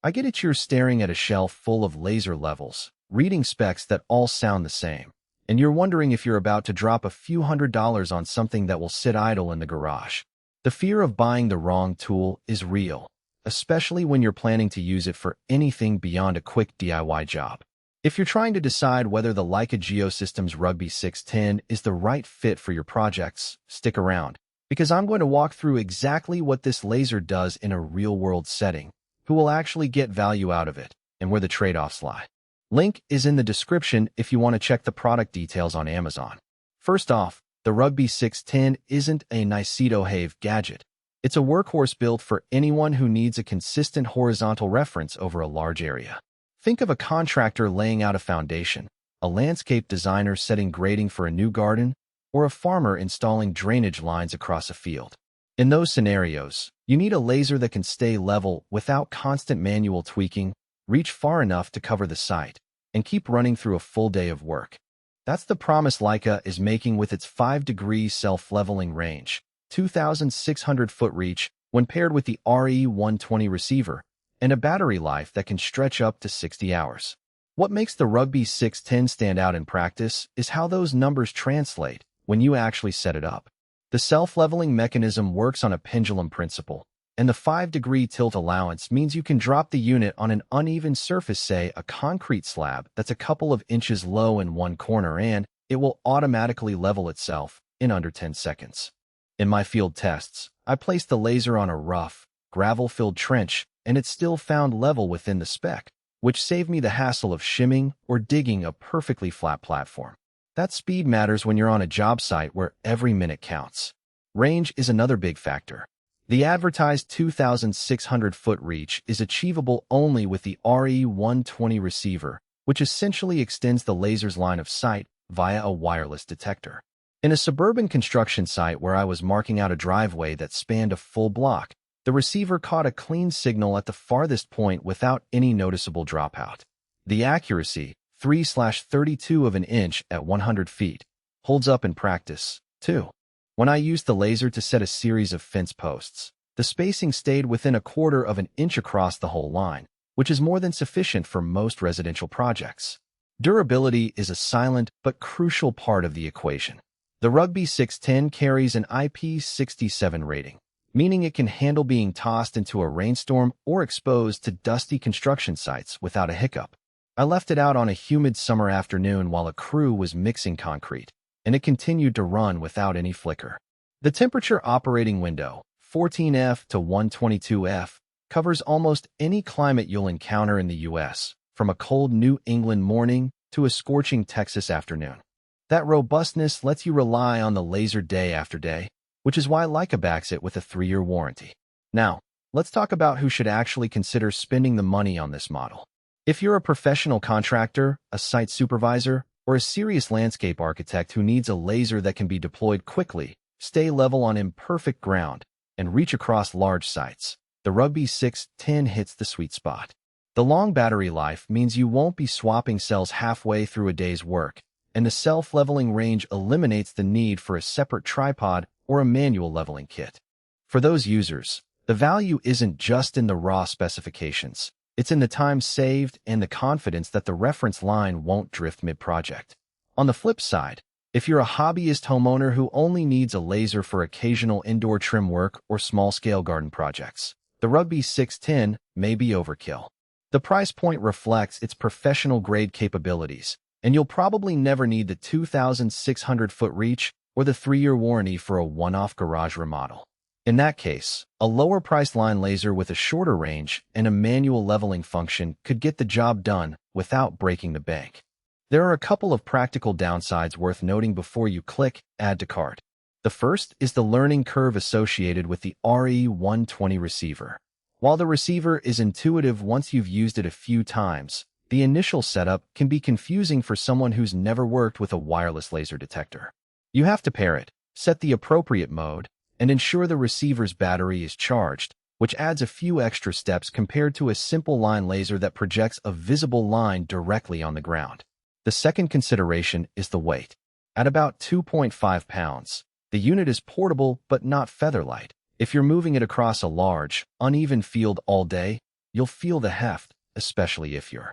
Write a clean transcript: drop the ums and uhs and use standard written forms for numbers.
I get it, you're staring at a shelf full of laser levels, reading specs that all sound the same, and you're wondering if you're about to drop a few $100s on something that will sit idle in the garage. The fear of buying the wrong tool is real, especially when you're planning to use it for anything beyond a quick DIY job. If you're trying to decide whether the Leica Geosystems Rugby 610 is the right fit for your projects, stick around, because I'm going to walk through exactly what this laser does in a real-world setting, who will actually get value out of it, and where the trade-offs lie. Link is in the description if you want to check the product details on Amazon. First off, the Rugby 610 isn't a nice-to-have gadget. It's a workhorse built for anyone who needs a consistent horizontal reference over a large area. Think of a contractor laying out a foundation, a landscape designer setting grading for a new garden, or a farmer installing drainage lines across a field. In those scenarios, you need a laser that can stay level without constant manual tweaking, reach far enough to cover the site, and keep running through a full day of work. That's the promise Leica is making with its 5-degree self-leveling range, 2,600-foot reach when paired with the RE120 receiver, and a battery life that can stretch up to 60 hours. What makes the Rugby 610 stand out in practice is how those numbers translate when you actually set it up. The self-leveling mechanism works on a pendulum principle, and the 5-degree tilt allowance means you can drop the unit on an uneven surface, say a concrete slab that's a couple of inches low in one corner, and it will automatically level itself in under 10 seconds. In my field tests, I placed the laser on a rough, gravel-filled trench, and it still found level within the spec, which saved me the hassle of shimming or digging a perfectly flat platform. That speed matters when you're on a job site where every minute counts. Range is another big factor. The advertised 2,600-foot reach is achievable only with the RE120 receiver, which essentially extends the laser's line of sight via a wireless detector. In a suburban construction site where I was marking out a driveway that spanned a full block, the receiver caught a clean signal at the farthest point without any noticeable dropout. The accuracy, 3/32 of an inch at 100 feet, holds up in practice, too. When I used the laser to set a series of fence posts, the spacing stayed within 1/4 of an inch across the whole line, which is more than sufficient for most residential projects. Durability is a silent but crucial part of the equation. The Rugby 610 carries an IP67 rating, meaning it can handle being tossed into a rainstorm or exposed to dusty construction sites without a hiccup. I left it out on a humid summer afternoon while a crew was mixing concrete, and it continued to run without any flicker. The temperature operating window, 14F to 122F, covers almost any climate you'll encounter in the U.S., from a cold New England morning to a scorching Texas afternoon. That robustness lets you rely on the laser day after day, which is why Leica backs it with a 3-year warranty. Now, let's talk about who should actually consider spending the money on this model. If you're a professional contractor, a site supervisor, or a serious landscape architect who needs a laser that can be deployed quickly, stay level on imperfect ground, and reach across large sites, the Rugby 610 hits the sweet spot. The long battery life means you won't be swapping cells halfway through a day's work, and the self-leveling range eliminates the need for a separate tripod or a manual leveling kit. For those users, the value isn't just in the raw specifications. It's in the time saved and the confidence that the reference line won't drift mid-project. On the flip side, if you're a hobbyist homeowner who only needs a laser for occasional indoor trim work or small-scale garden projects, the Rugby 610 may be overkill. The price point reflects its professional-grade capabilities, and you'll probably never need the 2,600-foot reach or the 3-year warranty for a one-off garage remodel. In that case, a lower-priced line laser with a shorter range and a manual leveling function could get the job done without breaking the bank. There are a couple of practical downsides worth noting before you click Add to Cart. The first is the learning curve associated with the RE120 receiver. While the receiver is intuitive once you've used it a few times, the initial setup can be confusing for someone who's never worked with a wireless laser detector. You have to pair it, set the appropriate mode, and ensure the receiver's battery is charged, which adds a few extra steps compared to a simple line laser that projects a visible line directly on the ground. The second consideration is the weight. At about 2.5 pounds, the unit is portable but not feather light. If you're moving it across a large, uneven field all day, you'll feel the heft, especially if you're